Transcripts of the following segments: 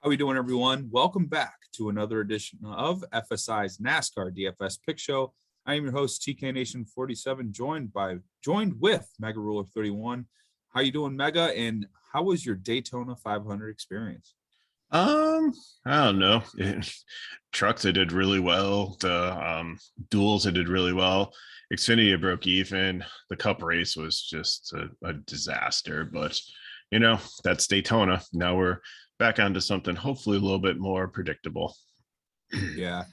How we doing, everyone? Welcome back to another edition of FSI's NASCAR DFS Pick Show. I am your host, TK Nation 47, joined with Mega Ruler 31. How you doing, Mega? And how was your Daytona 500 experience? I don't know. Trucks, I did really well. The duels, I did really well. Xfinity, I broke even. The Cup race was just a disaster, but that's Daytona. Now we're back onto something hopefully a little bit more predictable. Yeah,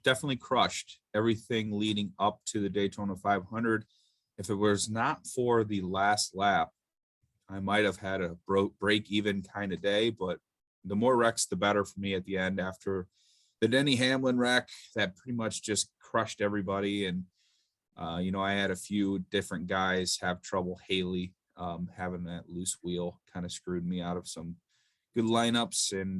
definitely crushed everything leading up to the Daytona 500. If it was not for the last lap, I might have had a break even kind of day, but the more wrecks, the better for me at the end. After the Denny Hamlin wreck, that pretty much just crushed everybody. And, I had a few different guys have trouble. Haley having that loose wheel kind of screwed me out of some good lineups. And,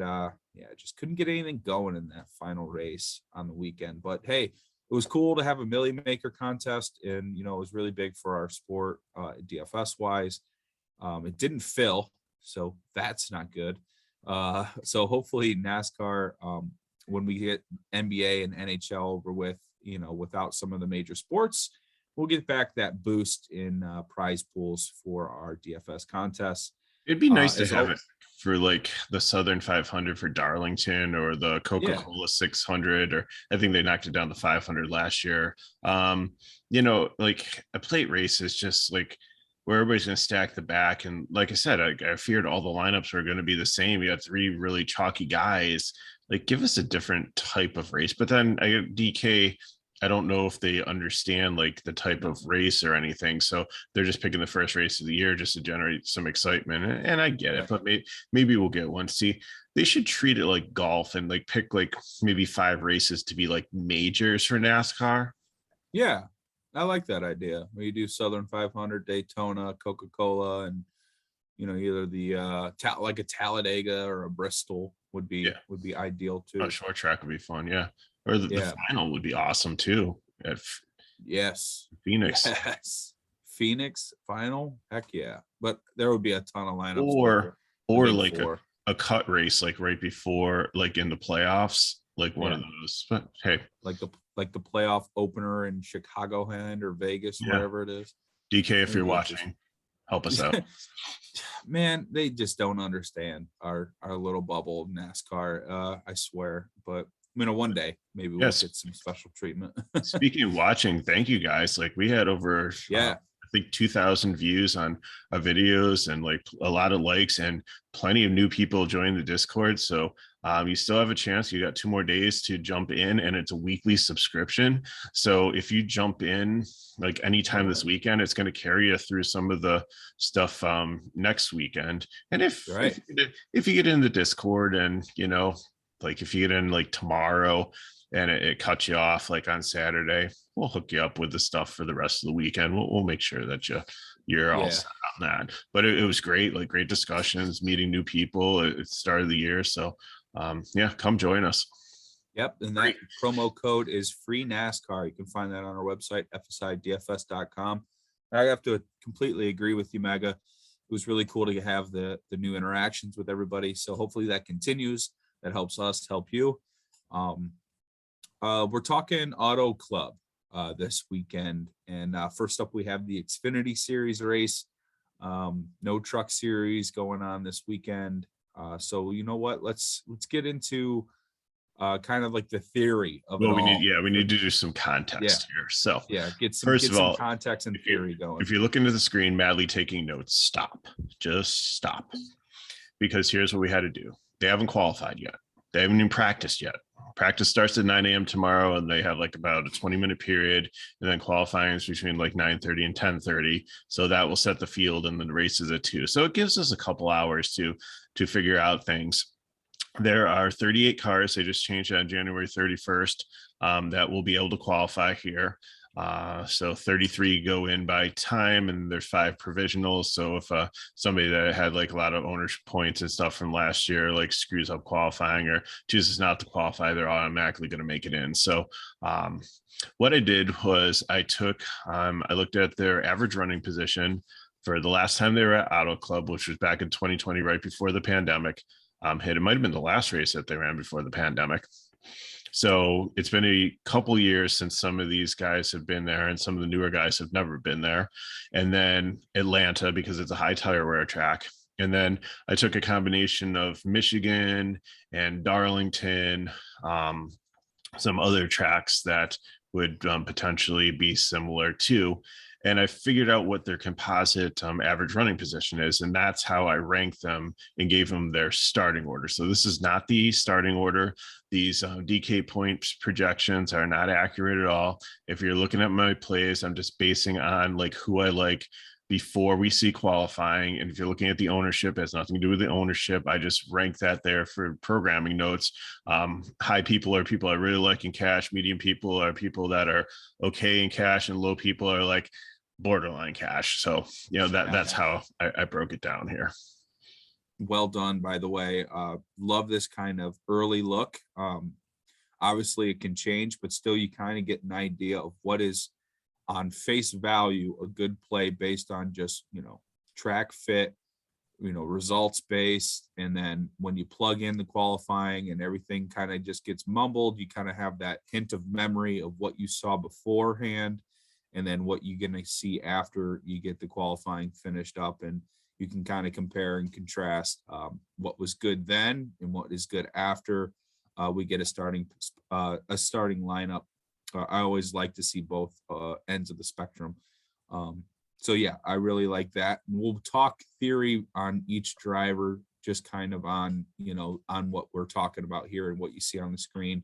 just couldn't get anything going in that final race on the weekend. But, hey, it was cool to have a Millie Maker contest. And, it was really big for our sport DFS-wise. It didn't fill, so that's not good. So hopefully NASCAR, when we get NBA and NHL over with, without some of the major sports, we'll get back that boost in prize pools for our DFS contests. It'd be nice to have it for like the Southern 500 for Darlington or the Coca-Cola 600, or I think they knocked it down to 500 last year. Like a plate race is just like where everybody's going to stack the back. And like I said, I feared all the lineups were going to be the same. You got three really chalky guys. Like, give us a different type of race. But then DK, I don't know if they understand like the type of race or anything. So they're just picking the first race of the year just to generate some excitement. And I get it, but maybe we'll get one. See, they should treat it like golf and like pick like maybe 5 races to be like majors for NASCAR. Yeah, I like that idea. Where you do Southern 500, Daytona, Coca-Cola, and either the like a Talladega or a Bristol would be ideal too. A short track would be fun, yeah. Or the final would be awesome too. Yes, Phoenix. Yes, Phoenix final. Heck yeah! But there would be a ton of lineups. Or like a cut race, like right before, like in the playoffs, like one of those. But hey, like the playoff opener in Chicagoland or Vegas, wherever it is. DK, if you're watching, help us out. Man, they just don't understand our little bubble of NASCAR. I swear. But one day maybe we'll get some special treatment. Speaking of watching, thank you guys. Like we had over I think 2,000 views on videos and like a lot of likes and plenty of new people joining the Discord. So you still have a chance. You got 2 more days to jump in, and it's a weekly subscription. So if you jump in like anytime this weekend, it's going to carry you through some of the stuff next weekend. And if you get in the Discord and like if you get in like tomorrow and it cuts you off like on Saturday, we'll hook you up with the stuff for the rest of the weekend. We'll make sure that you're all set on that. But it was great, like great discussions, meeting new people at the start of the year. So come join us. Yep. And that promo code is free NASCAR. You can find that on our website, fsidfs.com. I have to completely agree with you, Mega. It was really cool to have the new interactions with everybody. So hopefully that continues. That helps us help you. We're talking Auto Club this weekend. And first up, we have the Xfinity Series race. No Truck Series going on this weekend. So you know what? Let's get into kind of like the theory of it all. We need to do some context here. So get some context and theory going. If you look into the screen, madly taking notes, stop. Just stop. Because here's what we had to do. They haven't qualified yet. They haven't even practiced yet. Practice starts at 9 a.m. tomorrow, and they have like about a 20-minute period, and then qualifying is between like 9:30 and 10:30. So that will set the field, and then the race is at 2. So it gives us a couple hours to figure out things. There are 38 cars. They just changed that on January 31st that will be able to qualify here. So 33 go in by time, and there's 5 provisionals. So if somebody that had like a lot of ownership points and stuff from last year like screws up qualifying or chooses not to qualify, they're automatically going to make it in. So what I did was I looked at their average running position for the last time they were at Auto Club, which was back in 2020, right before the pandemic. hit. It might have been the last race that they ran before the pandemic. So it's been a couple years since some of these guys have been there, and some of the newer guys have never been there. And then Atlanta, because it's a high tire wear track. And then I took a combination of Michigan and Darlington, some other tracks that would potentially be similar to. And I figured out what their composite average running position is. And that's how I ranked them and gave them their starting order. So this is not the starting order. These DK points projections are not accurate at all. If you're looking at my plays, I'm just basing on like who I like before we see qualifying. And if you're looking at the ownership, it has nothing to do with the ownership. I just rank that there for programming notes. High people are people I really like in cash. Medium people are people that are okay in cash, and low people are like borderline cash. So, that's how I broke it down here. Well done, by the way. Love this kind of early look. Obviously it can change, but still you kind of get an idea of what is on face value a good play based on just, track fit, results based. And then when you plug in the qualifying and everything kind of just gets mumbled, you kind of have that hint of memory of what you saw beforehand, and then what you're going to see after you get the qualifying finished up. And you can kind of compare and contrast what was good then and what is good after we get a starting lineup. I always like to see both ends of the spectrum. So yeah, I really like that. And we'll talk theory on each driver, just kind of on what we're talking about here and what you see on the screen,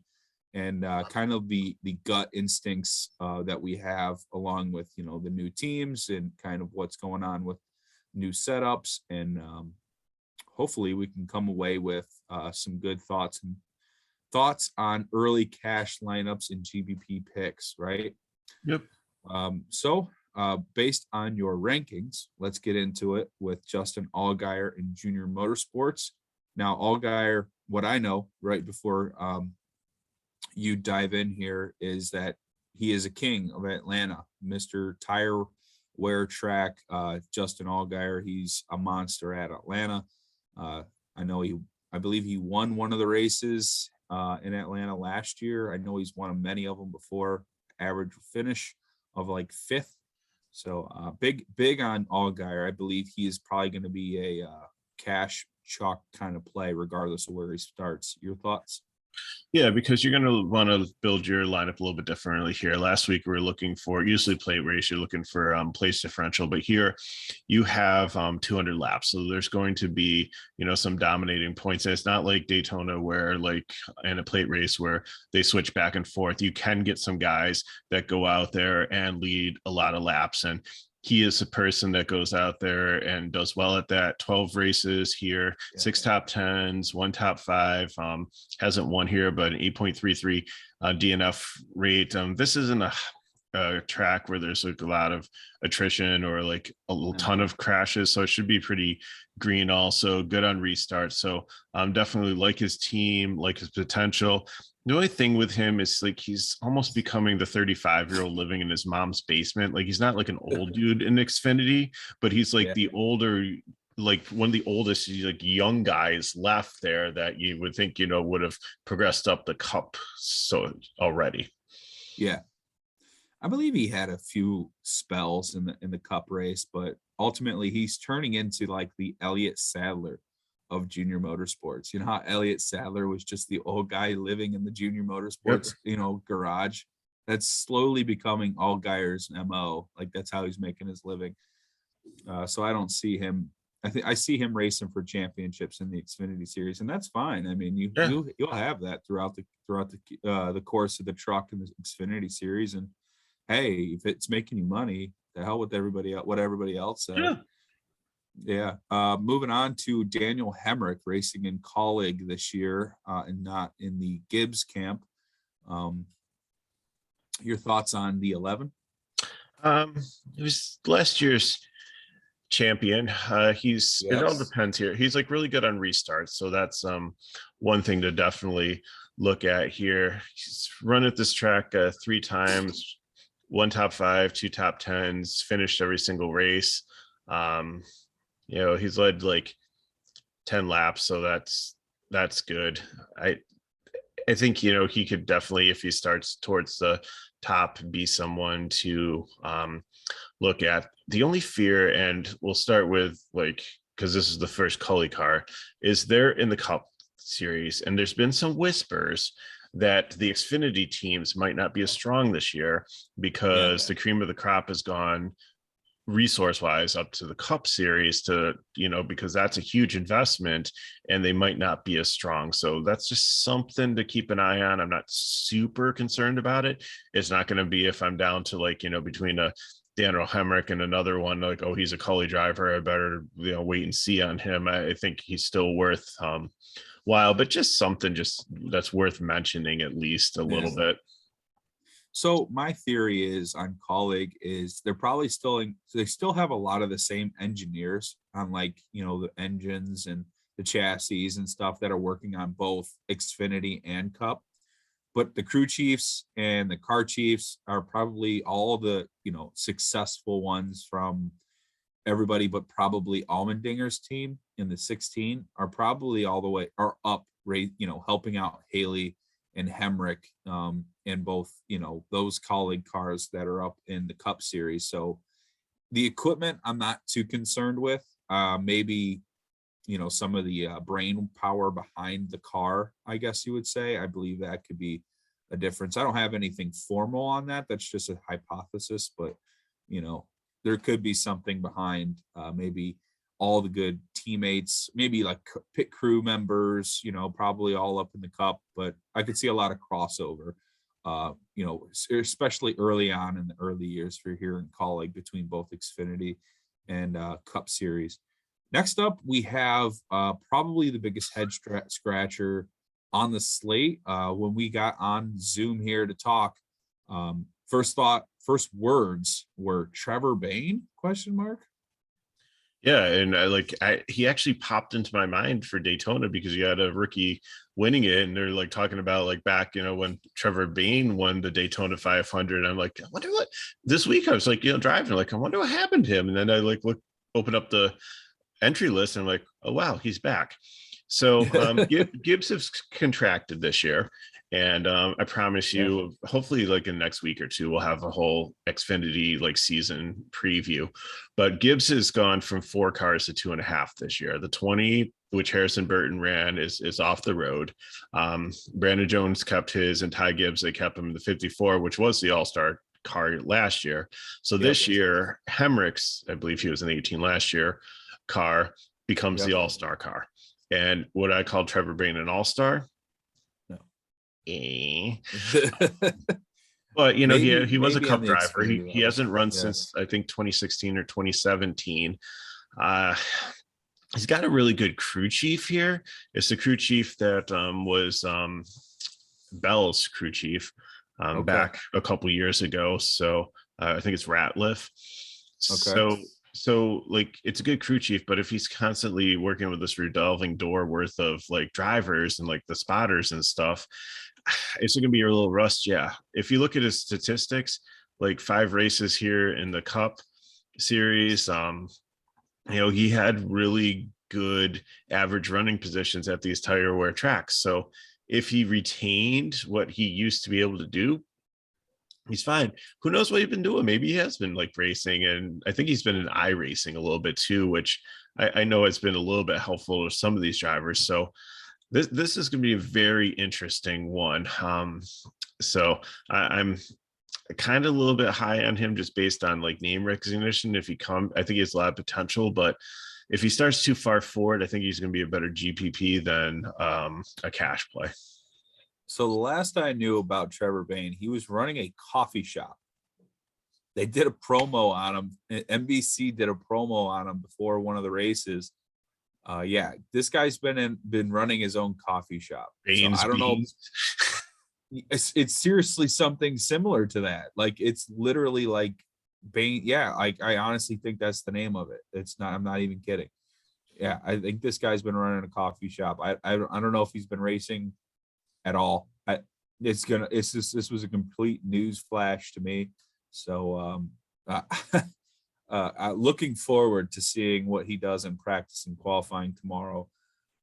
and kind of the gut instincts that we have, along with, the new teams and kind of what's going on with new setups. And hopefully we can come away with some good thoughts on early cash lineups and GBP picks, right? Yep. So based on your rankings, let's get into it with Justin Allgaier in Junior Motorsports. Now, Allgaier, what I know right before you dive in here is that he is a king of Atlanta, Mr. Tire Wear Track. Justin Allgaier, he's a monster at Atlanta. I believe he won one of the races in Atlanta last year. I know he's won many of them before. Average finish of like 5th. So big on Allgaier. I believe he is probably going to be a cash chalk kind of play, regardless of where he starts. Your thoughts? Yeah, because you're going to want to build your lineup a little bit differently here. Last week, we were looking for usually plate race. You're looking for place differential, but here you have 200 laps. So there's going to be, some dominating points. And it's not like Daytona where like in a plate race where they switch back and forth. You can get some guys that go out there and lead a lot of laps. And he is a person that goes out there and does well at that. 12 races here, 6 top 10s, 1 top 5, hasn't won here, but an 8.33 DNF rate. This isn't a track where there's like a lot of attrition or like a little ton of crashes. So it should be pretty green, also good on restart. So definitely like his team, like his potential. The only thing with him is like he's almost becoming the 35-year-old living in his mom's basement. Like he's not like an old dude in Xfinity, but he's like the older, like one of the oldest like young guys left there that you would think would have progressed up the cup so already. Yeah, I believe he had a few spells in the cup race, but ultimately he's turning into like the Elliott Sadler of Junior Motorsports. You know how Elliott Sadler was just the old guy living in the Junior Motorsports, garage. That's slowly becoming Allgaier's MO. Like that's how he's making his living. So I don't see him. I see him racing for championships in the Xfinity Series, and that's fine. I mean, you'll have that throughout the course of the truck in the Xfinity Series. And hey, if it's making you money, the hell with everybody else, what everybody else says. Yeah. Moving on to Daniel Hamrick, racing in Colleague this year and not in the Gibbs camp. Your thoughts on the 11? It was last year's champion. It all depends here. He's like really good on restarts. So that's one thing to definitely look at here. He's run at this track 3 times, 1 top 5, 2 top 10s, finished every single race. He's led like 10 laps, so that's That's good. I think, he could definitely, if he starts towards the top, be someone to look at. The only fear, and we'll start with because this is the first Cully car, is they're in the Cup series, and there's been some whispers that the Xfinity teams might not be as strong this year because the cream of the crop has gone resource wise up to the Cup series because that's a huge investment and they might not be as strong. So that's just something to keep an eye on. I'm not super concerned about it. It's not going to be if I'm down to between a Daniel Hamrick and another one, oh, he's a Cully driver, I better wait and see on him. I think he's still worth while, but just something that's worth mentioning at least a little bit. So my theory is on colleague is they're probably they still have a lot of the same engineers on the engines and the chassis and stuff that are working on both Xfinity and Cup. But the crew chiefs and the car chiefs are probably all the, successful ones from everybody, but probably Almandinger's team in the 16 are probably all the way are up, helping out Haley and Hamrick in both, those colleague cars that are up in the Cup series. So the equipment I'm not too concerned with. Maybe, some of the brain power behind the car, I guess you would say. I believe that could be a difference. I don't have anything formal on that. That's just a hypothesis, but, there could be something behind maybe all the good teammates, maybe like pit crew members, probably all up in the Cup, but I could see a lot of crossover, especially early on in the early years for here in colleague between both Xfinity and Cup series. Next up, we have probably the biggest head scratcher on the slate when we got on Zoom here to talk. First words were Trevor Bane, ? Yeah, and he actually popped into my mind for Daytona because you had a rookie winning it, and they're talking about back, when Trevor Bane won the Daytona 500. I'm like, I wonder what this week I was driving, I wonder what happened to him, and then I open up the entry list, and I'm like, oh wow, he's back. So Gibbs has contracted this year. And I promise you, hopefully in the next week or two, we'll have a whole Xfinity season preview. But Gibbs has gone from 4 cars to 2.5 this year. The 20, which Harrison Burton ran, is off the road. Brandon Jones kept his, and Ty Gibbs, they kept him in the 54, which was the all-star car last year. So this year, Hamrick's, I believe he was an 18 last year, car becomes the all-star car. And would I call Trevor Bane an all-star? But he was a Cup driver. He hasn't run since I think 2016 or 2017. He's got a really good crew chief here. It's the crew chief that was Bell's crew chief back a couple years ago. So I think it's Ratliff. So it's a good crew chief, but if he's constantly working with this revolving door worth of drivers and the spotters and stuff, it's going to be a little rust. Yeah. If you look at his statistics, 5 races here in the Cup series, he had really good average running positions at these tire wear tracks. So if he retained what he used to be able to do, he's fine. Who knows what he's been doing? Maybe he has been racing, and I think he's been in iRacing a little bit too, which I know has been a little bit helpful to some of these drivers. So this is going to be a very interesting one. So I'm kind of a little bit high on him just based on name recognition. I think he has a lot of potential, but if he starts too far forward, I think he's going to be a better GPP than a cash play. So the last I knew about Trevor Bane, he was running a coffee shop. They did a promo on him. NBC did a promo on him before one of the races. This guy's been running his own coffee shop. So I don't know. It's seriously something similar to that. It's literally Bane. Yeah, I honestly think that's the name of it. It's not. I'm not even kidding. Yeah, I think this guy's been running a coffee shop. I don't know if he's been racing at all. This was a complete news flash to me. So looking forward to seeing what he does in practice and qualifying tomorrow.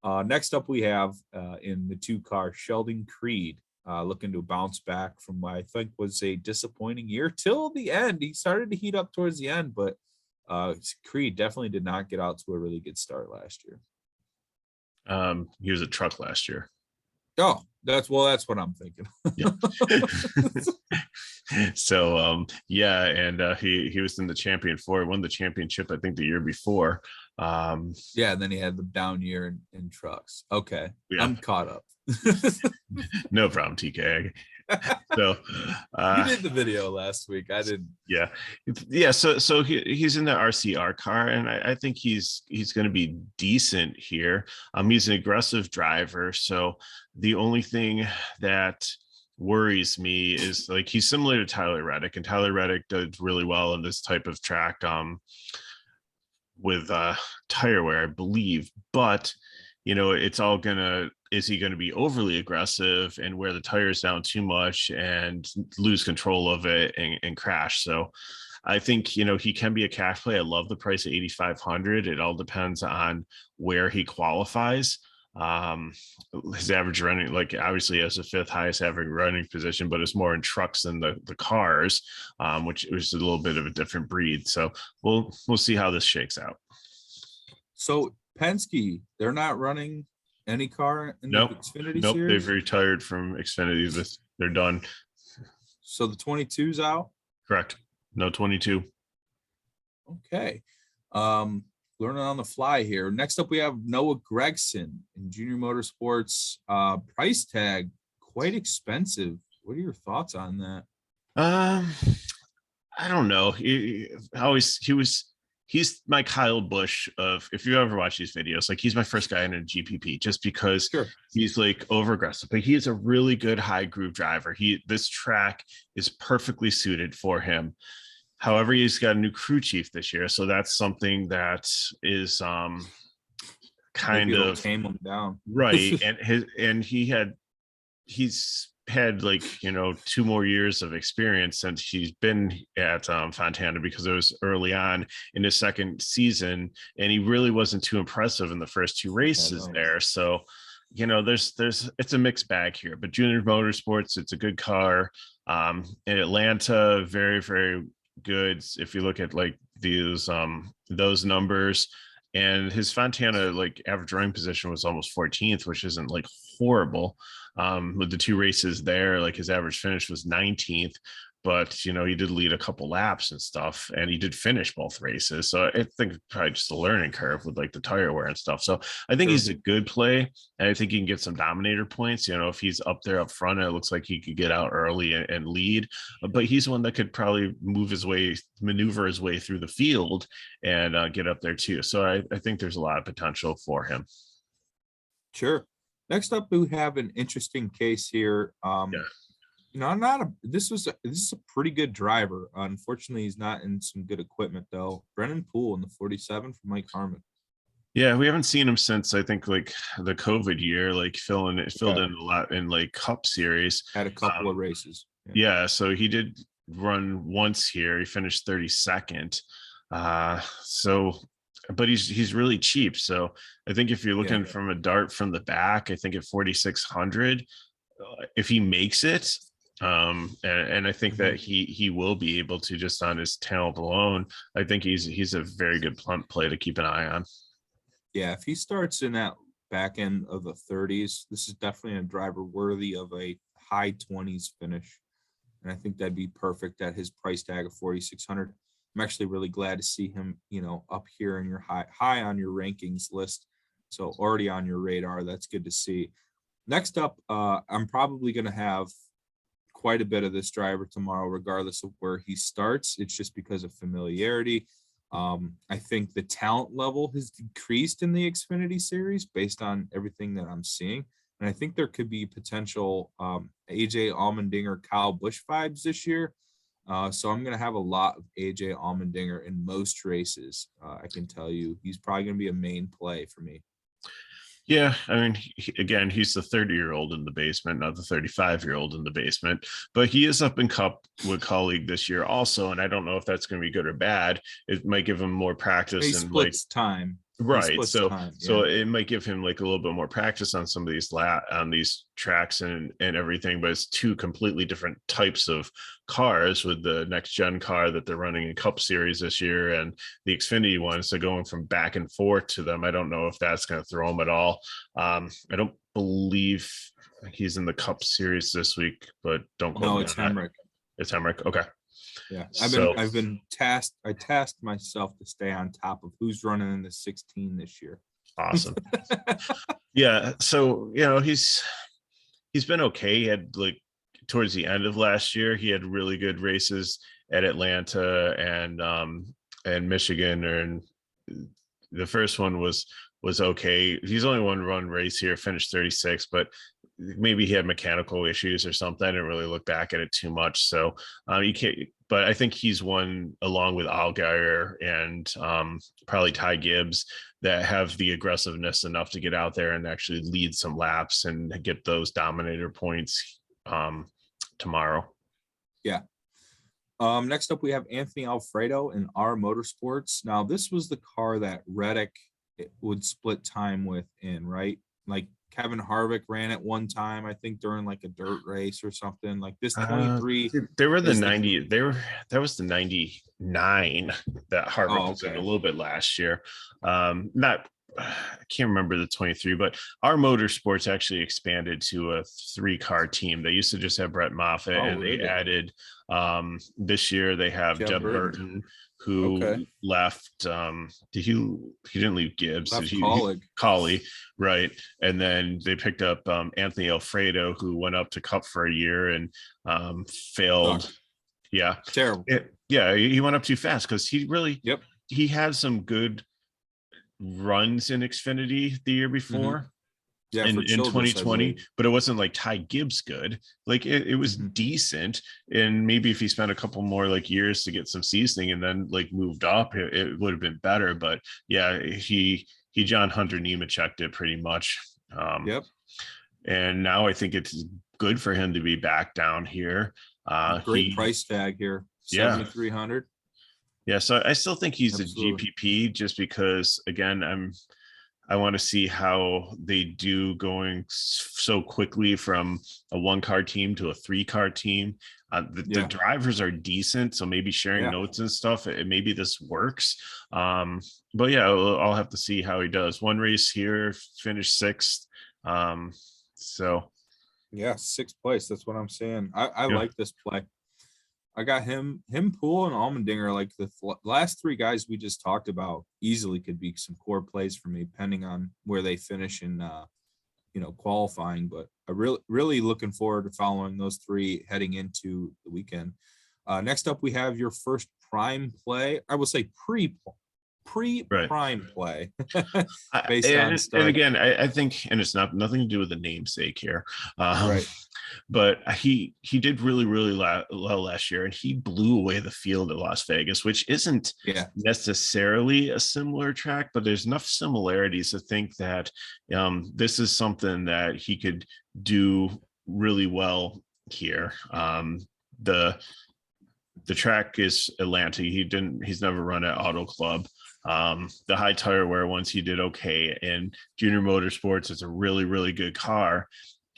Next up, we have in the 2-car Sheldon Creed, looking to bounce back from what I think was a disappointing year till the end. He started to heat up towards the end, but Creed definitely did not get out to a really good start last year. He was a truck last year. Oh, that's what I'm thinking. Yeah. So and he was in the champion four, won the championship I think the year before. And then he had the down year in trucks. Okay, yeah. I'm caught up. No problem, TK. So you did the video last week. I didn't. Yeah. So he's in the RCR car, and I think he's going to be decent here. He's an aggressive driver. So the only thing that worries me is like he's similar to Tyler Reddick, and Tyler Reddick does really well in this type of track with tire wear, I believe. But it's all is he going to be overly aggressive and wear the tires down too much and lose control of it and crash? So I think, he can be a cash play. I love the price at 8,500. It all depends on where he qualifies. His average running, like obviously has the 5th highest average running position, but it's more in trucks than the cars, which is a little bit of a different breed. So we'll see how this shakes out. So Penske, they're not running any car in the Xfinity Series? They've retired from Xfinity. They're done. So the 22's out? Correct. No 22. Okay. Learning on the fly here. Next up, we have Noah Gragson in Junior Motorsports. Price tag, quite expensive. What are your thoughts on that? I don't know. He's my Kyle Busch of, if you ever watch these videos, like he's my first guy in a GPP just because he's like over aggressive, but he is a really good high groove driver. This track is perfectly suited for him. However, he's got a new crew chief this year, so that's something that is kind of tame him down, right. And he's had like 2 more years of experience since he's been at Fontana, because it was early on in his second season, and he really wasn't too impressive in the first 2 races there. So it's a mixed bag here. But Junior Motorsports, it's a good car. In Atlanta, very, very good if you look at like those numbers. And his Fontana like average running position was almost 14th, which isn't like horrible. With the 2 races there, like his average finish was 19th, but he did lead a couple laps and stuff, and he did finish both races. So I think probably just a learning curve with like the tire wear and stuff. So I think he's a good play, and I think he can get some dominator points. If he's up there up front, it looks like he could get out early and lead. But he's one that could probably maneuver his way through the field and get up there too. So I think there's a lot of potential for him. Sure. Next up, we have an interesting case here. This is a pretty good driver. Unfortunately, he's not in some good equipment though. Brennan Poole in the 47 for Mike Harmon. Yeah, we haven't seen him since I think like the COVID year, like filled in a lot in like Cup Series. Had a couple of races. Yeah, so he did run once here. He finished 32nd. But he's really cheap. So I think if you're looking from a dart from the back, I think at 4,600, if he makes it, and I think that he will be able to, just on his talent alone, I think he's a very good play to keep an eye on. Yeah, if he starts in that back end of the 30s, this is definitely a driver worthy of a high 20s finish. And I think that'd be perfect at his price tag of 4,600. I'm actually really glad to see him, up here in your high on your rankings list. So already on your radar. That's good to see. Next up, I'm probably going to have quite a bit of this driver tomorrow, regardless of where he starts. It's just because of familiarity. I think the talent level has decreased in the Xfinity Series based on everything that I'm seeing. And I think there could be potential AJ Allmendinger, Kyle Busch vibes this year. So I'm going to have a lot of AJ Allmendinger in most races. I can tell you he's probably going to be a main play for me. Yeah, I mean, he's the 30-year-old in the basement, not the 35-year-old in the basement, but he is up in Cup with colleague this year also, and I don't know if that's going to be good or bad. It might give him more practice. He splits time. Right. splits So time. so Yeah. it might give him like a little bit more practice on some of these on these tracks and everything, but it's two completely different types of cars with the next gen car that they're running in Cup Series this year and the Xfinity one. So going from back and forth to them, I don't know if that's going to throw him at all. I don't believe he's in the Cup Series this week, but don't quote No, me it's on that. Hamrick. It's Hamrick. Okay. Yeah, So I've been tasked. I tasked myself to stay on top of who's running in the 16 this year. awesome. Yeah. So, he's been okay. He had like towards the end of last year, he had really good races at Atlanta and Michigan. And the first one was okay. He's only one run race here, finished 36, but maybe he had mechanical issues or something. I didn't really look back at it too much. So you can't, but I think he's one along with Allgaier and probably Ty Gibbs that have the aggressiveness enough to get out there and actually lead some laps and get those dominator points tomorrow. Yeah. Next up, we have Anthony Alfredo in R Motorsports. Now, this was the car that Reddick would split time with right? Like Kevin Harvick ran it one time, I think during like a dirt race or something. Like this 23. They were the 90. That was the 99 that Harvick was in a little bit last year. Not I can't remember the 23, but our motorsports actually expanded to a 3-car team. They used to just have Brett Moffatt, and they added this year they have Jeb Burton, who left. He didn't leave Gibbs. Collie, right? And then they picked up Anthony Alfredo, who went up to Cup for a year and failed. Yeah, terrible. He went up too fast because he had some good runs in Xfinity the year before. In 2020, but it wasn't like Ty Gibbs good. Like it was decent, and maybe if he spent a couple more like years to get some seasoning and then like moved up, it would have been better. But yeah, he John Hunter Nemechek'd it pretty much. And now I think it's good for him to be back down here. Great price tag here, 7,300. Yeah, so I still think he's a GPP just because, again, I want to see how they do going so quickly from a 1-car team to a 3-car team. The drivers are decent, so maybe sharing notes and stuff, maybe this works. But yeah, I'll have to see how he does. One race here, finished 6th. So yeah, 6th place. That's what I'm saying. I like this play. I got him, Poole, and Almandinger. Like the last 3 guys we just talked about easily could be some core plays for me, depending on where they finish in, qualifying. But I really looking forward to following those 3 heading into the weekend. Next up, we have your first prime play. I will say pre-prime play. Based on stuff. And again, I think, and it's nothing to do with the namesake here. Right. But he did really well last year, and he blew away the field at Las Vegas, which isn't necessarily a similar track, but there's enough similarities to think that this is something that he could do really well here. The track is Atlanta. He's never run at Auto Club. The high tire wear ones he did okay, and Junior Motorsports is a really good car.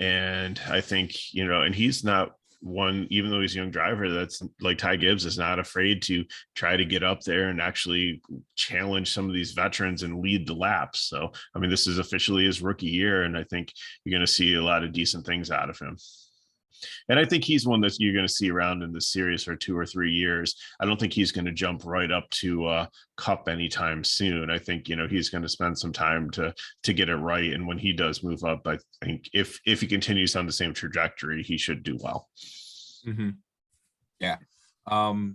And I think, and he's not one, even though he's a young driver, that's like Ty Gibbs is not afraid to try to get up there and actually challenge some of these veterans and lead the laps. So, I mean, this is officially his rookie year, and I think you're going to see a lot of decent things out of him. And I think he's one that you're going to see around in the series for 2 or 3 years. I don't think he's going to jump right up to Cup anytime soon. I think, he's going to spend some time to get it right. And when he does move up, I think if he continues on the same trajectory, he should do well. Yeah. I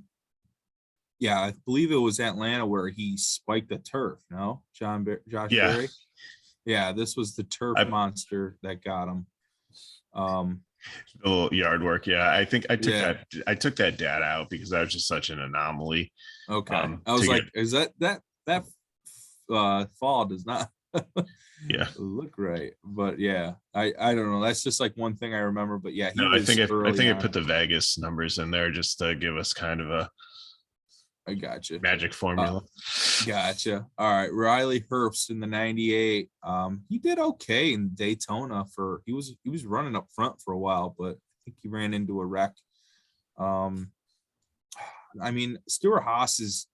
believe it was Atlanta where he spiked the turf. No, Josh Berry. Yeah, this was the turf monster that got him. A little yard work. Yeah, I think I took that data out because that was just such an anomaly. Okay. I was like, is that fall does not look right. But yeah, I don't know. That's just like one thing I remember. But yeah, I think I put the Vegas numbers in there just to give us kind of I gotcha. Magic formula. Gotcha. All right. Riley Herbst in the 98. He did okay in Daytona he was running up front for a while, but I think he ran into a wreck. I mean, Stuart Haas is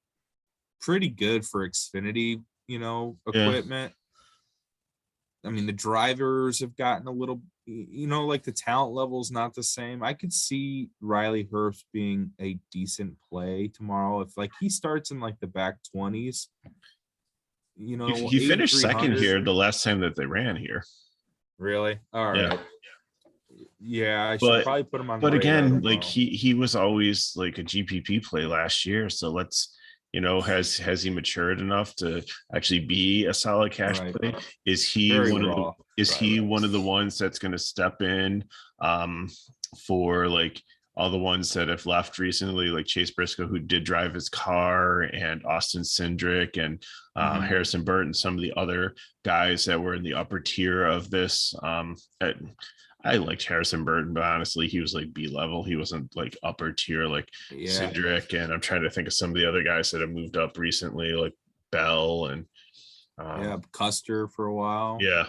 pretty good for Xfinity, equipment. I mean, the drivers have gotten a little, like the talent level is not the same. I could see Riley Herbst being a decent play tomorrow. If like he starts in like the back 20s, He finished second here the last time that they ran here. Really? All right. Yeah, I should But probably put him on. But again, tomorrow. like he was always like a GPP play last year. So let's, has he matured enough to actually be a solid cash play? Is he one of the ones that's going to step in for like all the ones that have left recently, like Chase Briscoe, who did drive his car, and Austin Cindric, and Harrison Burton, some of the other guys that were in the upper tier of this. I liked Harrison Burton, but honestly, he was like B level. He wasn't like upper tier like Cindric, and I'm trying to think of some of the other guys that have moved up recently, like Bell and Custer for a while. Yeah.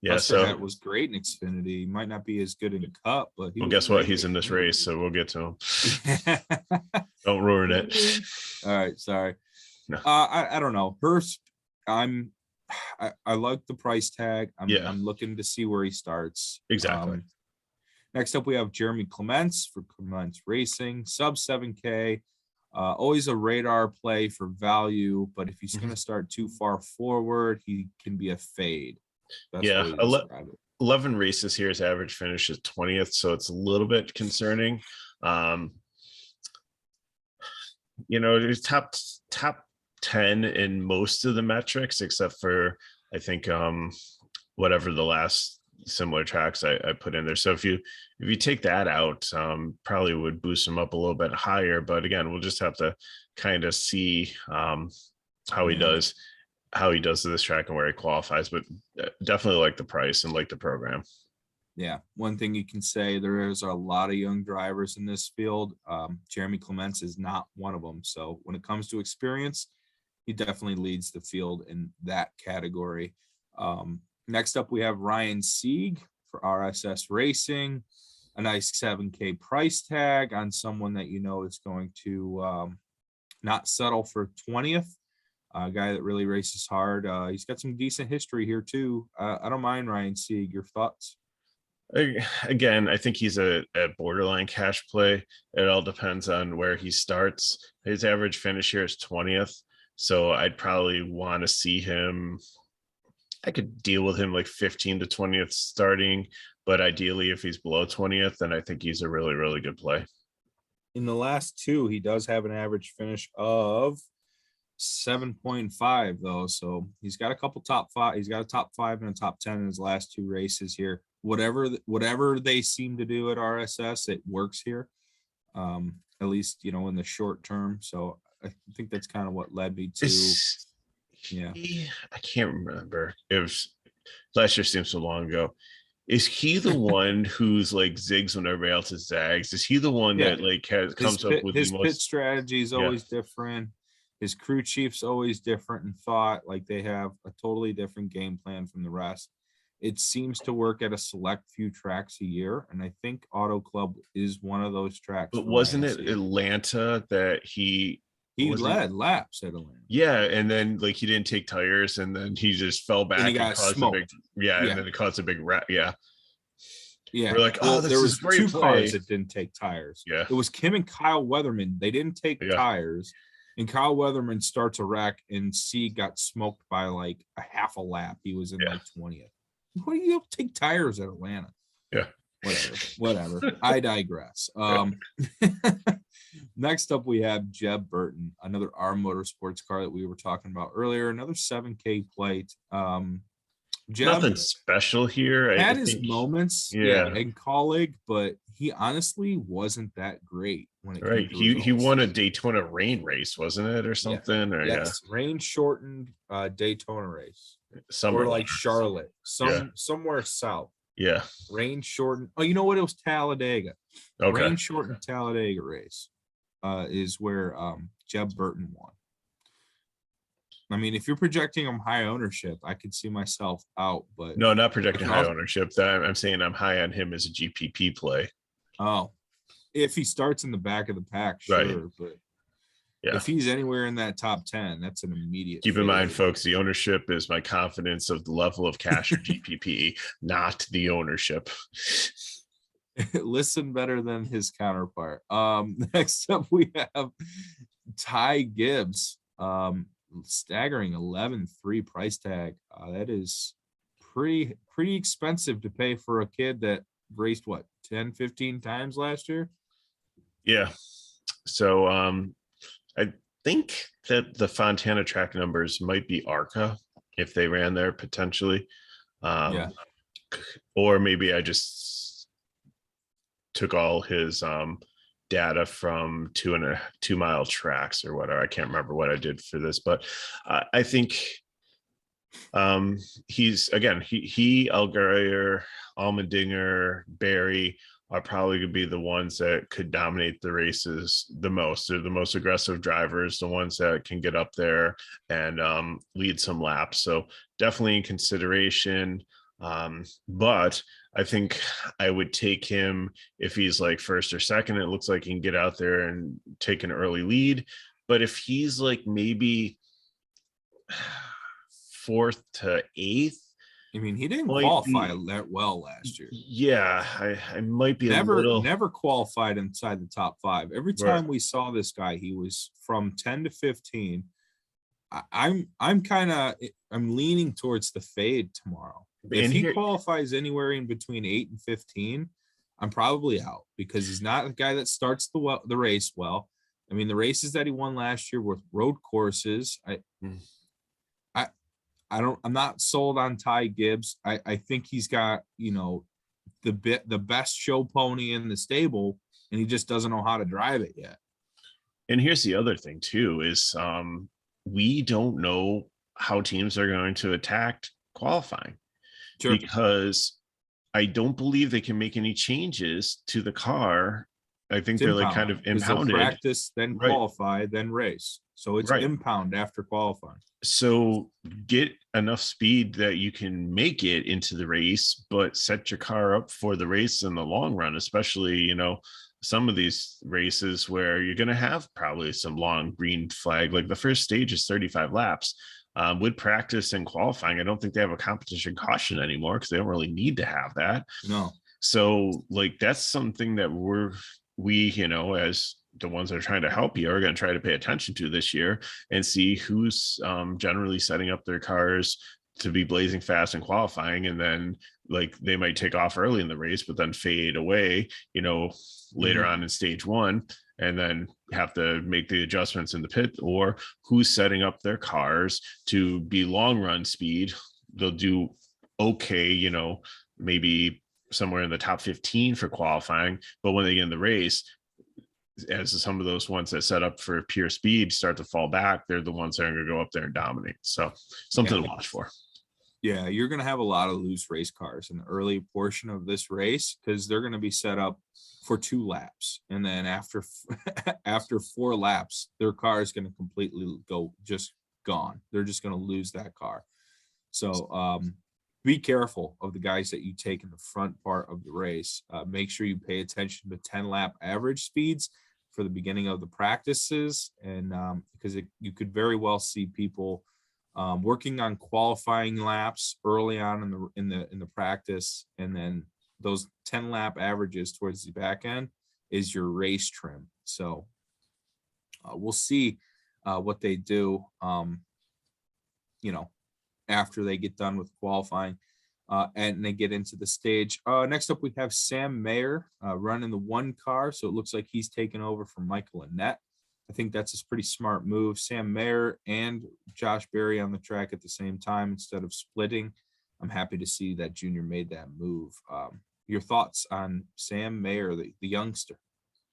Custer So that was great in Xfinity. He might not be as good in Cup, but guess what? He's in this race, so we'll get to him. Don't ruin it. All right, sorry. No. I don't know. Herbst, I like the price tag. I'm looking to see where he starts. Exactly. Next up, we have Jeremy Clements for Clements Racing, sub 7K. Always a radar play for value, but if he's going to start too far forward, he can be a fade. That's 11 races here. His average finish is 20th, so it's a little bit concerning. There's top 10 in most of the metrics, except for I think whatever the last similar tracks I put in there. So if you take that out, probably would boost him up a little bit higher. But again, we'll just have to kind of see how he does this track and where he qualifies. But definitely like the price and like the program. Yeah, one thing you can say, there is a lot of young drivers in this field. Jeremy Clements is not one of them. So when it comes to experience, he definitely leads the field in that category. Next up, we have Ryan Sieg for RSS Racing, a nice 7K price tag on someone that is going to not settle for 20th. A guy that really races hard. He's got some decent history here too. I don't mind Ryan Sieg. Your thoughts? Again, I think he's a borderline cash play. It all depends on where he starts. His average finish here is 20th. So I'd probably want to see him. I could deal with him like 15 to 20th starting, but ideally if he's below 20th, then I think he's a really, really good play. In the last two, he does have an average finish of 7.5 though. So he's got a couple top five. He's got a top 5 and a top 10 in his last two races here. Whatever they seem to do at RSS, it works here. At least, in the short term. So I think that's kind of what led me to. I can't remember. It was last year, seems so long ago. Is he the one who's like zigs when everybody else is zags? Is he the one that like comes up with his pit strategy is always different? His crew chief's always different in thought. Like they have a totally different game plan from the rest. It seems to work at a select few tracks a year, and I think Auto Club is one of those tracks. But wasn't it Atlanta that he led laps at Atlanta? Yeah, and then like he didn't take tires, and then he just fell back and caused smoked. And then it caused a big wreck. Yeah. We're like, there was two cars that didn't take tires. Yeah, it was Kim and Kyle Weatherman. They didn't take tires, and Kyle Weatherman starts a wreck, and Sieg got smoked by like a half a lap. He was in like 20th. What do you take tires at Atlanta? Yeah. Whatever. I digress. Next up, we have Jeb Burton, another R Motorsports car that we were talking about earlier, another 7K plate. Jeb, nothing special here. Had his moments in colleague, but he honestly wasn't that great when it came to he won a Daytona rain race, wasn't it, or something? Rain shortened Daytona race. Somewhere or like Charlotte, somewhere south. Yeah. Rain shortened. Oh, you know what? It was Talladega. Okay. Rain shortened Talladega race. is where Jeb Burton won. I mean, if you're projecting him high ownership, I could see myself out, but No, not projecting high ownership. That I'm saying I'm high on him as a GPP play. oh, if he starts in the back of the pack, Right. sure, but Yeah. if he's anywhere in that top 10, that's an immediate. Keep in mind, fade. folks, the ownership is my confidence of the level of cash or GPP, not the ownership. Listen better than his counterpart. Next up we have Ty Gibbs. Staggering 11.3 price tag. That is pretty expensive to pay for a kid that raced what 10, 15 times last year. Yeah. So I think that the Fontana track numbers might be ARCA if they ran there potentially. Yeah. Or maybe I just took all his data from 2 mile tracks or whatever. I can't remember what I did for this, but I think he's again, he Allgaier, Almandinger, Barry are probably going to be the ones that could dominate the races the most. They're the most aggressive drivers, the ones that can get up there and lead some laps. So definitely in consideration. But I think I would take him if he's like first or second. It looks like he can get out there and take an early lead. But if he's like maybe fourth to eighth, I mean, he didn't qualify that well last year. Yeah, I might be never qualified inside the top 5. Every time we saw this guy, he was from 10 to 15. I'm leaning towards the fade tomorrow. If he qualifies anywhere in between 8 and 15, I'm probably out because he's not a guy that starts the race well. I mean, the races that he won last year were road courses. I'm not sold on Ty Gibbs. I think he's got, the best show pony in the stable, and he just doesn't know how to drive it yet. And here's the other thing too, is we don't know how teams are going to attack qualifying. Sure. Because I don't believe they can make any changes to the car. I think they're like kind of impounded. Practice, then qualify, then race. So it's impound after qualifying. So get enough speed that you can make it into the race, but set your car up for the race in the long run, especially, some of these races where you're going to have probably some long green flag. Like the first stage is 35 laps. With practice and qualifying, I don't think they have a competition caution anymore because they don't really need to have that. No. So like that's something that we as the ones that are trying to help you are going to try to pay attention to this year and see who's generally setting up their cars to be blazing fast and qualifying, and then like they might take off early in the race but then fade away later on in stage 1 and then have to make the adjustments in the pit, or who's setting up their cars to be long run speed. They'll do okay, maybe somewhere in the top 15 for qualifying, but when they get in the race, as some of those ones that set up for pure speed start to fall back, they're the ones that are going to go up there and dominate. So something to watch for. Yeah, you're going to have a lot of loose race cars in the early portion of this race because they're going to be set up for 2 laps. And then after 4 laps, their car is going to completely go just gone. They're just going to lose that car. So be careful of the guys that you take in the front part of the race. Make sure you pay attention to 10-lap average speeds for the beginning of the practices. And because you could very well see people working on qualifying laps early on in the practice, and then those 10-lap averages towards the back end is your race trim. So we'll see what they do, after they get done with qualifying and they get into the stage. Next up, we have Sam Mayer running the 1 car. So it looks like he's taken over from Michael Annett. I think that's a pretty smart move. Sam Mayer and Josh Berry on the track at the same time instead of splitting. I'm happy to see that Junior made that move. Your thoughts on Sam Mayer, the youngster?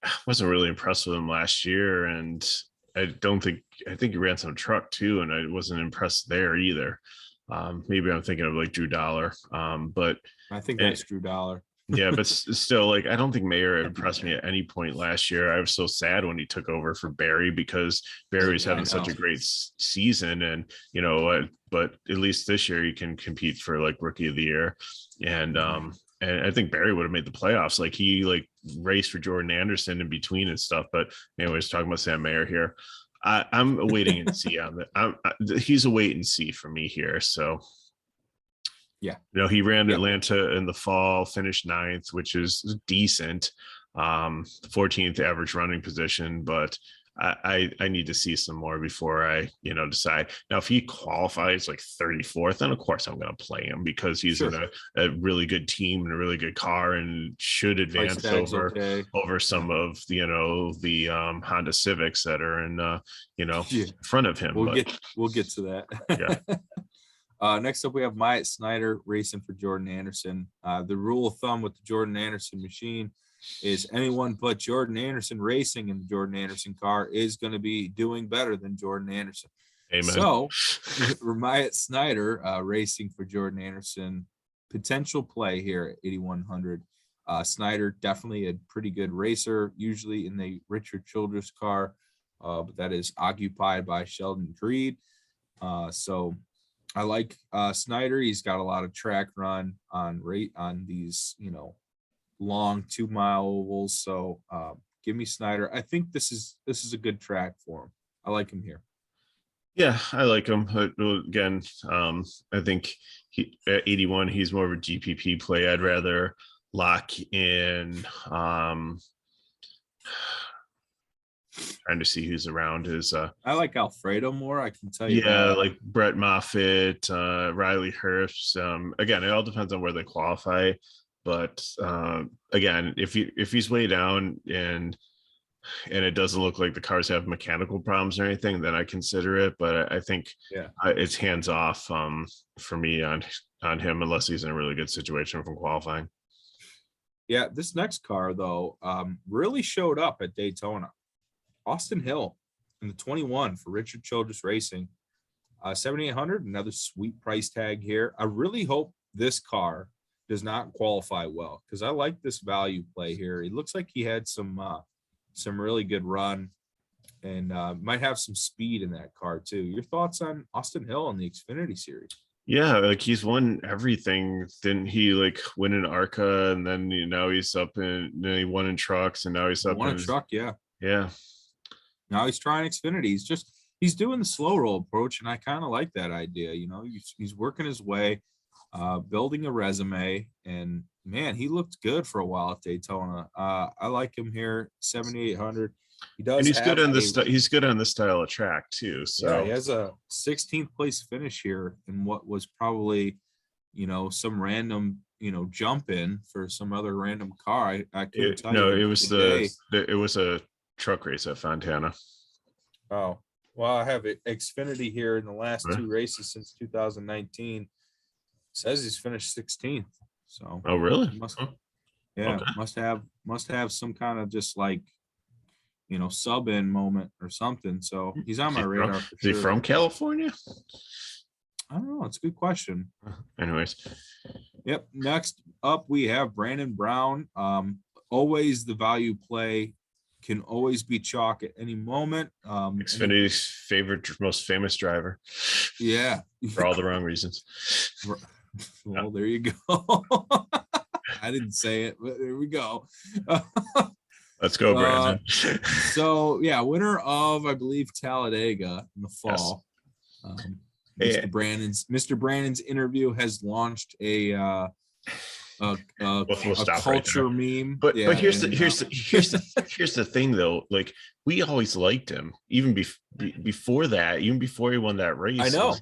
I wasn't really impressed with him last year, and I think he ran some truck too, and I wasn't impressed there either. Maybe I'm thinking of like Drew Dollar, but I think that's Drew Dollar. Yeah, but still, like, I don't think Mayer impressed me at any point last year. I was so sad when he took over for Barry because Barry was having such a great season, and but at least this year he can compete for like rookie of the year, and I think Barry would have made the playoffs. Like he raced for Jordan Anderson in between and stuff. But anyways, talking about Sam Mayer here, I'm waiting and see on that. He's a wait and see for me here. So. Yeah. He ran Atlanta in the fall, finished 9th, which is decent. 14th average running position, but I need to see some more before I, decide. Now, if he qualifies like 34th, then of course I'm going to play him because he's in a really good team and a really good car and should advance over some of the Honda Civics that are in front of him. We'll get to that. Yeah. Next up, we have Myatt Snyder racing for Jordan Anderson. The rule of thumb with the Jordan Anderson machine is anyone but Jordan Anderson racing in the Jordan Anderson car is going to be doing better than Jordan Anderson. Amen. So, Myatt Snyder racing for Jordan Anderson, potential play here at 8,100. Snyder, definitely a pretty good racer, usually in the Richard Childress car, but that is occupied by Sheldon Creed. So I like Snyder. He's got a lot of track run on these, long 2-mile ovals. So give me Snyder. I think this is a good track for him. I like him here. Yeah, I like him. Again, I think at 81, he's more of a GPP play. I'd rather lock in. Trying to see who's around is I like Alfredo more, I can tell you. Like Brett Moffatt, Riley Herbst. Again, it all depends on where they qualify, but again, if he's way down and it doesn't look like the cars have mechanical problems or anything, then I consider it. But I think it's hands off for me on him unless he's in a really good situation from qualifying. Yeah, this next car though really showed up at Daytona. Austin Hill in the 21 for Richard Childress Racing, 7,800, another sweet price tag here. I really hope this car does not qualify well because I like this value play here. It looks like he had some really good run and might have some speed in that car too. Your thoughts on Austin Hill in the Xfinity Series? Yeah, like he's won everything. Didn't he win in ARCA and then now he's up in, then he won in trucks and now he's up in a truck. Yeah. Now he's trying Xfinity. He's doing the slow roll approach, and I kind of like that idea. He's working his way, building a resume, and man, he looked good for a while at Daytona. I like him here, 7,800. He does, and he's good on this. He's good on this style of track too. So he has a 16th place finish here in what was probably, some random, jump in for some other random car. I couldn't tell you. No, it was a truck race at Fontana. Oh, well, I have Xfinity here in the last 2 races since 2019. It says he's finished 16th. So oh really? Must have some kind of just sub in moment or something. So he's on my radar. Is he from California? I don't know. It's a good question. Anyways. Yep. Next up we have Brandon Brown. Always the value play. Can always be chalk at any moment. Xfinity's most famous driver. Yeah. For all the wrong reasons. Well, there you go. I didn't say it, but there we go. Let's go, Brandon. So yeah, winner of, I believe, Talladega in the fall. Yes. Mr. Brandon's interview has launched a culture meme. But here's the thing though, we always liked him even before that, even before he won that race. I know,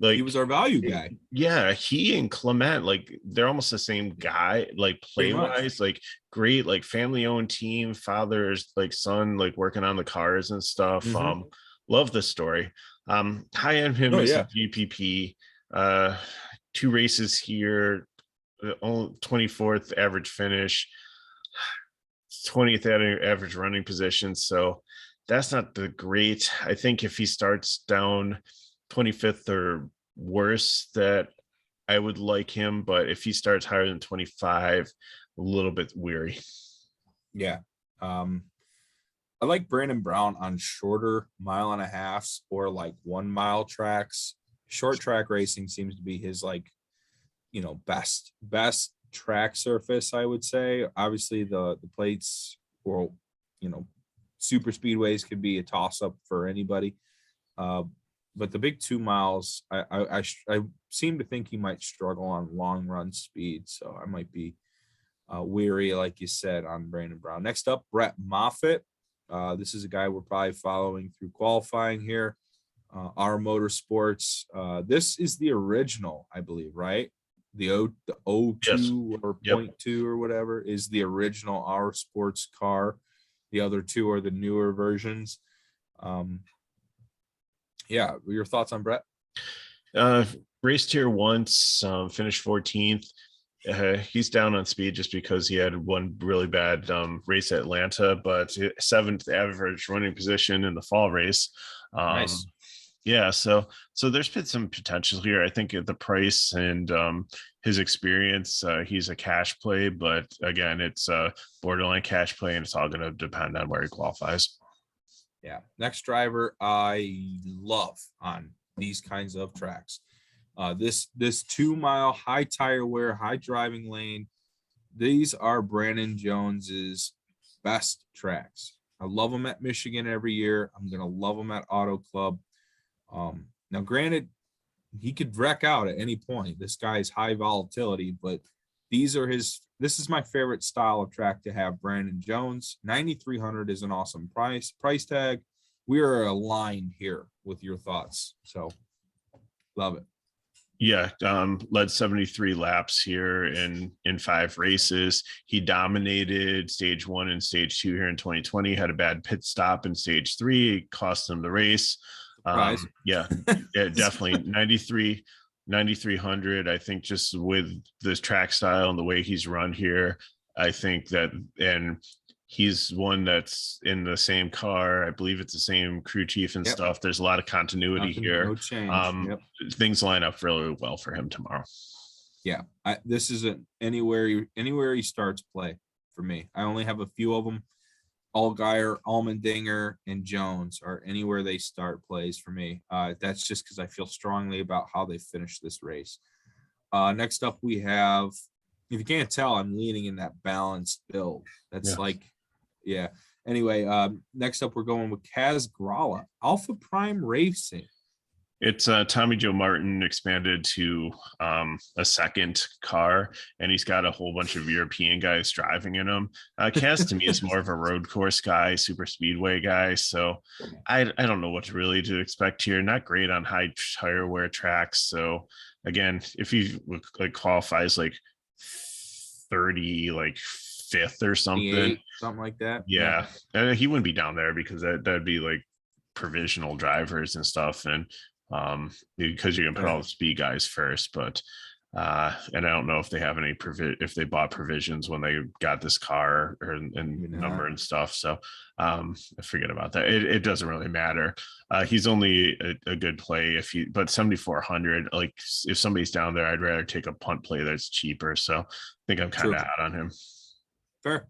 he was our value guy. Yeah, he and Clement, they're almost the same guy, play wise, great, family owned team, father's son, working on the cars and stuff. Love the story. High on him as a GPP. 2 races here. Only 24th average finish, 20th average running position. So that's not the great. I think if he starts down 25th or worse, that I would like him. But if he starts higher than 25, a little bit weary. Yeah. I like Brandon Brown on shorter 1.5 miles or like 1 mile tracks. Short track racing seems to be his like, best track surface, I would say. Obviously the plates or, super speedways could be a toss up for anybody. But the big 2 miles, I seem to think he might struggle on long run speed. So I might be weary, like you said, on Brandon Brown. Next up, Brett Moffatt. This is a guy we're probably following through qualifying here. Our Motorsports. This is the original, I believe, right? The O2 Yes. or Yep. 0.2 or whatever is the original Our Sports car. The other two are the newer versions. Yeah, your thoughts on Brett? Raced here once, finished 14th. He's down on speed just because he had one really bad race at Atlanta, but 7th average running position in the fall race. Nice. Yeah, so there's been some potential here. I think at the price and his experience, he's a cash play, but again, it's a borderline cash play, and it's all going to depend on where he qualifies. Yeah. Next driver I love on these kinds of tracks. This 2 mile high tire wear, high driving lane. These are Brandon Jones's best tracks. I love them at Michigan every year. I'm going to love them at Auto Club. Now granted, he could wreck out at any point. This guy's high volatility, but this is my favorite style of track to have. Brandon Jones, 9,300 is an awesome price tag. We are aligned here with your thoughts. So love it. Yeah, led 73 laps here in 5 races. He dominated stage 1 and stage 2 here in 2020. Had a bad pit stop in stage 3. It cost him the race. Yeah, definitely 9,300. I think just with this track style and the way he's run here, I think that, and he's one that's in the same car. I believe it's the same crew chief and stuff. There's a lot of continuity here. No change. Things line up really well for him tomorrow. Yeah, this isn't anywhere he starts play for me. I only have a few of them. Allgaier, Almandinger, and Jones are anywhere they start plays for me. That's just because I feel strongly about how they finish this race. Next up, we have, if you can't tell, I'm leaning in that balanced build. That's yeah. Anyway, next up, we're going with Kaz Grala, Alpha Prime Racing. It's Tommy Joe Martin expanded to a second car, and he's got a whole bunch of European guys driving in him. Kaz to me is more of a road course guy, super speedway guy. So I don't know what really to expect here. Not great on high tire wear tracks. So again, if he like qualifies like 30, like 5th or something like that. Yeah. He wouldn't be down there because that'd be like provisional drivers and stuff. And because you can put all the speed guys first, but and I don't know if they have any if they bought provisions when they got this car and number and stuff. So I forget about that. It doesn't really matter. He's only a good play but 7,400, like if somebody's down there, I'd rather take a punt play that's cheaper. So I think I'm kind of out on him. Fair.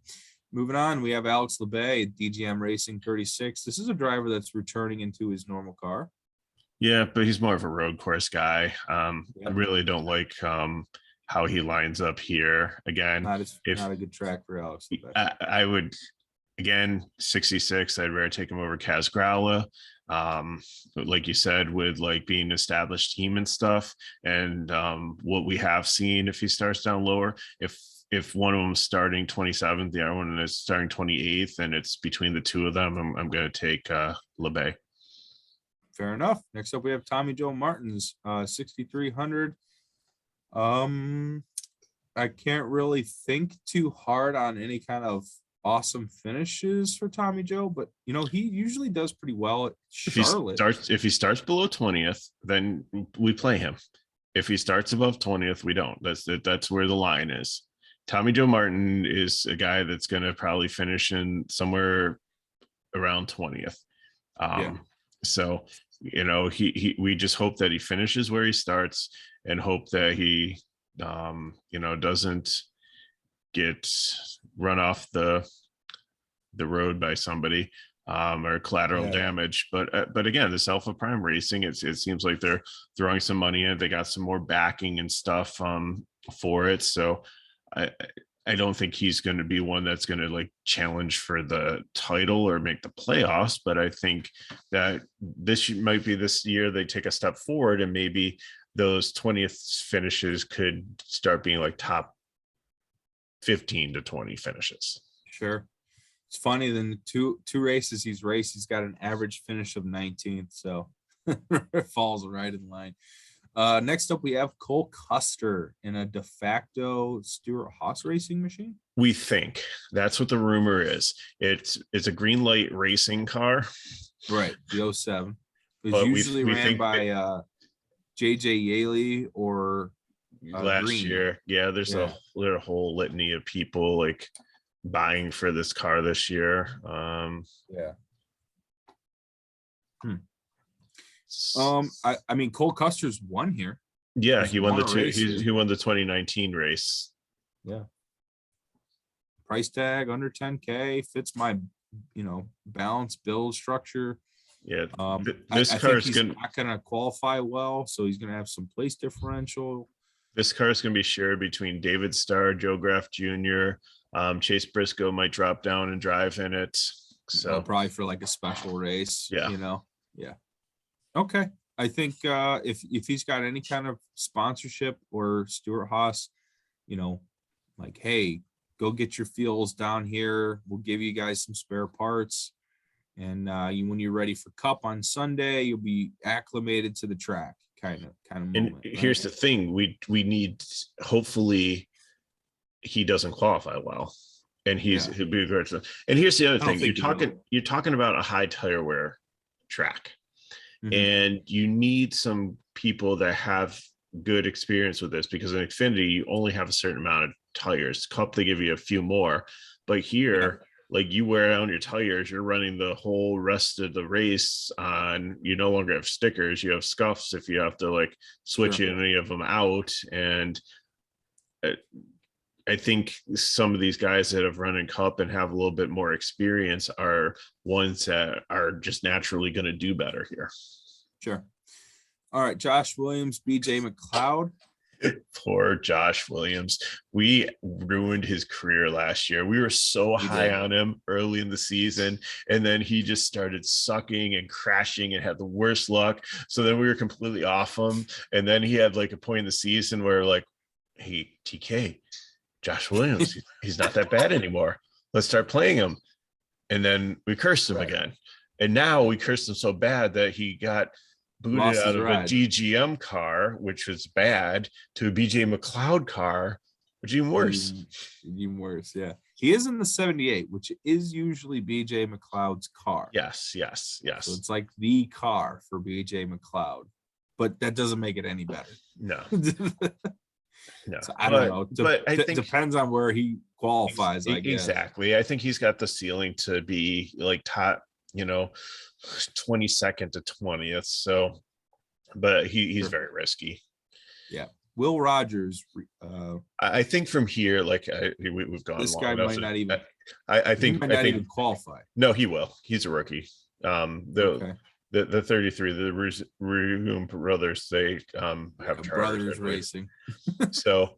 Moving on, we have Alex Labay, DGM Racing 36. This is a driver that's returning into his normal car. Yeah, but he's more of a road course guy. I really don't like how he lines up here. Again, not a good track for Alex Labay. I would, again, 66. I'd rather take him over Kaz Grala. Like you said, with like being an established team and stuff, and what we have seen if he starts down lower, if one of them's starting 27th, the other one is starting 28th, and it's between the two of them, I'm going to take Labay. Fair enough. Next up, we have Tommy Joe Martin's 6,300. I can't really think too hard on any kind of awesome finishes for Tommy Joe, but he usually does pretty well at Charlotte. If he starts below 20th, then we play him. If he starts above 20th, we don't. That's where the line is. Tommy Joe Martin is a guy that's going to probably finish in somewhere around 20th. So, we just hope that he finishes where he starts and hope that he, doesn't get run off the road by somebody, or collateral damage. But again, this Alpha Prime Racing, it seems like they're throwing some money in. They got some more backing and stuff for it. So I don't think he's going to be one that's going to like challenge for the title or make the playoffs. But I think that this might be this year they take a step forward, and maybe those 20th finishes could start being like top 15 to 20 finishes. Sure. It's funny, then the two races he's raced, he's got an average finish of 19th, so it falls right in line. Next up, we have Cole Custer in a de facto Stewart-Haas racing machine. We think that's what the rumor is. It's a green light racing car, right? The 07. It was usually ran by JJ Yaley or last Green. year. Yeah, there's a whole litany of people like buying for this car this year. I mean, Cole Custer's won here. Yeah, he won he won the 2019 race. Yeah. Price tag under 10K, fits my balance build structure. Yeah. This car is not gonna qualify well, so he's gonna have some place differential. This car is gonna be shared between David Starr, Joe Graff Jr. Chase Briscoe might drop down and drive in it. So probably for like a special race. Yeah. Yeah. Okay. I think if he's got any kind of sponsorship or Stewart-Haas, like, hey, go get your fuels down here. We'll give you guys some spare parts. And when you're ready for Cup on Sunday, you'll be acclimated to the track kind of moment. And here's the thing. We need, hopefully he doesn't qualify well. And he'll be good. And here's the other thing. You're talking about a high tire wear track. Mm-hmm. And you need some people that have good experience with this, because in Xfinity you only have a certain amount of tires. Cup, they give you a few more, but here like you wear out your tires, you're running the whole rest of the race on, you no longer have stickers, you have scuffs if you have to like switch any of them out. And I think some of these guys that have run in Cup and have a little bit more experience are ones that are just naturally going to do better here. Sure. All right, Josh Williams, BJ McLeod. Poor Josh Williams. We ruined his career last year. We were so high on him early in the season, and then he just started sucking and crashing and had the worst luck. So then we were completely off him. And then he had like a point in the season where like, hey, TK, Josh Williams, he's not that bad anymore. Let's start playing him. And then we cursed him again. And now we cursed him so bad that he got booted out of a DGM car, which was bad, to a BJ McLeod car, which is even worse. Even worse, yeah. He is in the 78, which is usually BJ McLeod's car. Yes. So it's like the car for BJ McLeod, but that doesn't make it any better. No. No, so I don't know. But I think depends on where he qualifies. I guess. Exactly. I think he's got the ceiling to be like top, 22nd to 20th. So, but he's very risky. Yeah. Will Rogers. I think from here, like we've gone. This guy might not even. I think might not even qualify. No, he will. He's a rookie. The 33, the Room brothers, they have brothers racing. So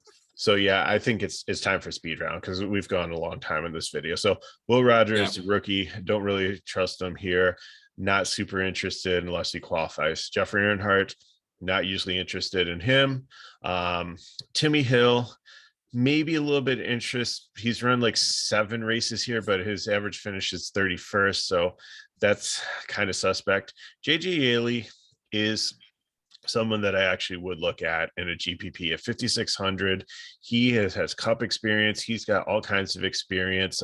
yeah, I think it's time for speed round, because we've gone a long time in this video. So Will Rogers, rookie, don't really trust him here. Not super interested unless he qualifies. Jeffrey Earnhardt, not usually interested in him. Timmy Hill, maybe a little bit of interest. He's run like 7 races here, but his average finish is 31st. So that's kind of suspect. JJ Yaley is someone that I actually would look at in a GPP at 5,600. He has Cup experience. He's got all kinds of experience.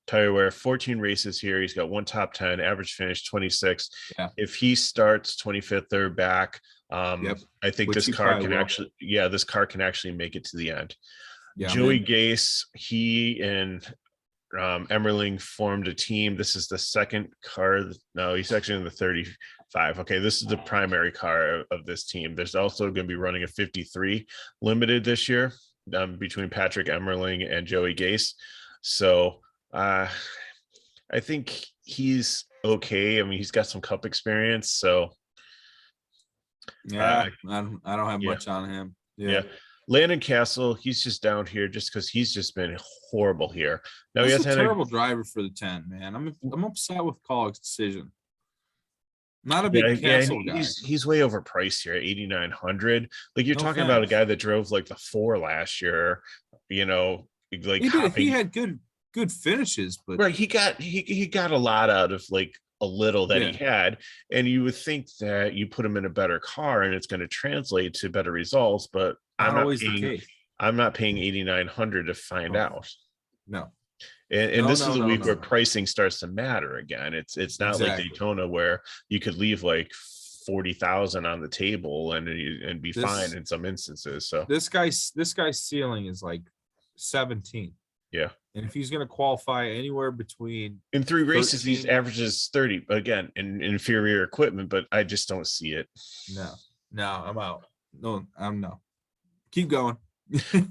Tire wear, 14 races here. He's got 1 top 10, average finish 26. Yeah. If he starts 25th or back, I think this car can actually make it to the end. Yeah, Joey Gase, he and Emmerling formed a team. This is the second car. No, he's actually in the 35. Okay, this is the primary car of this team. There's also going to be running a 53 limited this year. between Patrick Emmerling and Joey Gase. So I think he's okay. I mean, he's got some Cup experience, so Yeah, I don't have yeah. much on him. Yeah. Landon Castle, he's just down here just because he's just been horrible here. Now He's he has a had terrible driver for the 10, man. I'm upset with Colleague's decision. Not a big Castle guy. He's way overpriced here at 8,900. Like you're No talking offense. about a guy that drove like the 4 last year, you know, like He had good finishes, but right. He got a lot out of like a little that he had, and you would think that you put him in a better car and it's going to translate to better results, but not always the case. I'm not paying 8,900 to find out. No. And this is a week where pricing starts to matter again. It's not like Daytona where you could leave like 40,000 on the table and be fine in some instances. So this guy's ceiling is like 17. Yeah. And if he's going to qualify anywhere between in 3 races, he averages 30 again in inferior equipment, but I just don't see it. No, I'm out. No. Keep going.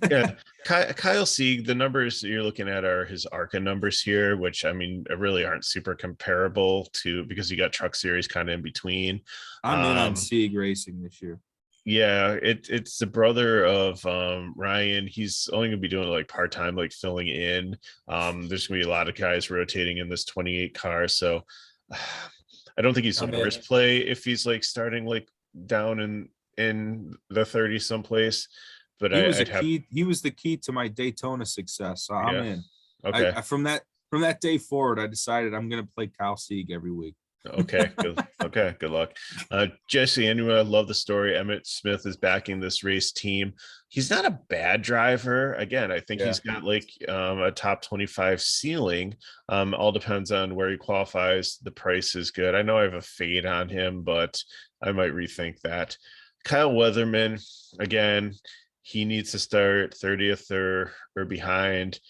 Yeah, Kyle Sieg, the numbers you're looking at are his ARCA numbers here, which I mean really aren't super comparable to, because you got Truck Series kind of in between. I'm in on Sieg Racing this year. Yeah, it's the brother of Ryan. He's only gonna be doing like part-time, like filling in. There's gonna be a lot of guys rotating in this 28 car, so I don't think he's the worst play if he's like starting like down in the 30 someplace. But he was the key to my Daytona success. So I'm in. Okay. From that day forward, I decided I'm going to play Kyle Sieg every week. Okay. Good. Okay. Good luck. Jesse, anyway, I love the story. Emmett Smith is backing this race team. He's not a bad driver. Again, I think he's got like a top 25 ceiling. All depends on where he qualifies. The price is good. I know I have a fade on him, but I might rethink that. Kyle Weatherman, again, he needs to start 30th or behind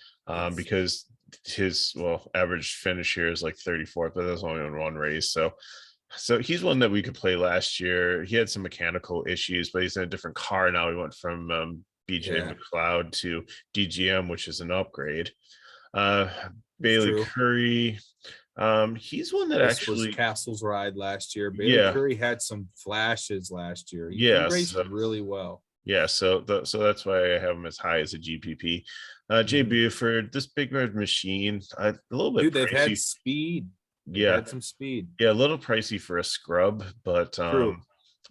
because his average finish here is like 34th, but that's only on 1 race. So he's one that we could play last year. He had some mechanical issues, but he's in a different car now. He went from BJ McLeod to DGM, which is an upgrade. Bailey Curry. He's one that actually was Castle's ride last year. Bailey Curry had some flashes last year. He raced really well. Yeah, so that's why I have him as high as a GPP. Jay Buford, this big red machine, a little bit. Dude, they've had speed. Had some speed. Yeah, a little pricey for a scrub, but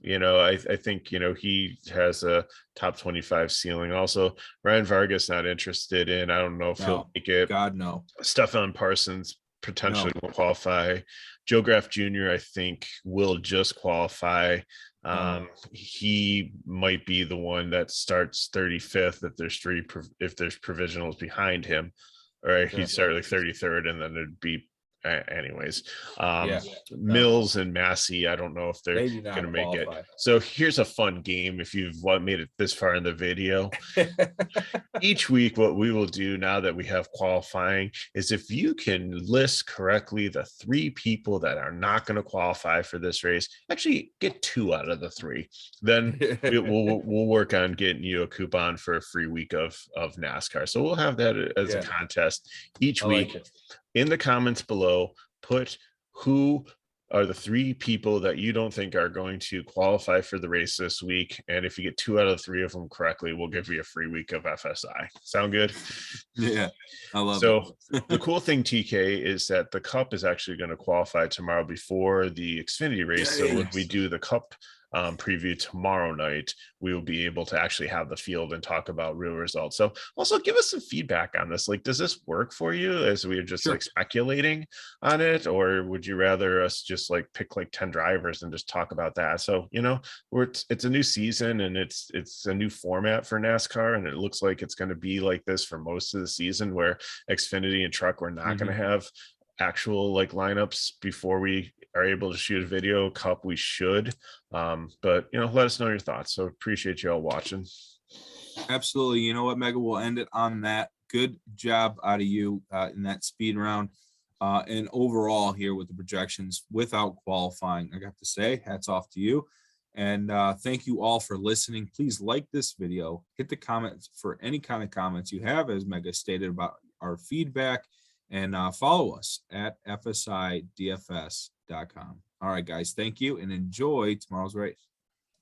you know, I think he has a top 25 ceiling. Also, Ryan Vargas not interested in. I don't know if he'll make it. God no. Stefan Parsons potentially will qualify. Joe Graff Jr. I think will just qualify. He might be the one that starts 35th if there's provisionals behind him, or he'd start like 33rd, and then it'd be anyways. Mills and Massey, I don't know if they're going to make it. So here's a fun game if you've made it this far in the video. Each week, what we will do now that we have qualifying is if you can list correctly the 3 people that are not going to qualify for this race, actually get 2 out of the 3, then we'll work on getting you a coupon for a free week of NASCAR. So we'll have that as a contest each week. In the comments below, put who are the 3 people that you don't think are going to qualify for the race this week. And if you get 2 out of 3 of them correctly, we'll give you a free week of FSI. Sound good? Yeah, I love it. So the cool thing, TK, is that the Cup is actually going to qualify tomorrow before the Xfinity race. So when we do the Cup preview tomorrow night, we will be able to actually have the field and talk about real results. So also give us some feedback on this. Like, does this work for you as we are just like speculating on it, or would you rather us just like pick like 10 drivers and just talk about that? So it's a new season and it's a new format for NASCAR, and it looks like it's going to be like this for most of the season, where Xfinity and Truck, we're not going to have actual like lineups before we are able to shoot a video. Cup we should, but let us know your thoughts. So appreciate you all watching. Absolutely. You know what, Mega, we'll end it on that. Good job out of you in that speed round, and overall here with the projections without qualifying. I got to say hats off to you. And thank you all for listening. Please like this video, hit the comments for any kind of comments you have, as Mega stated, about our feedback, and follow us at fsidfs.com. All right, guys, thank you and enjoy tomorrow's race.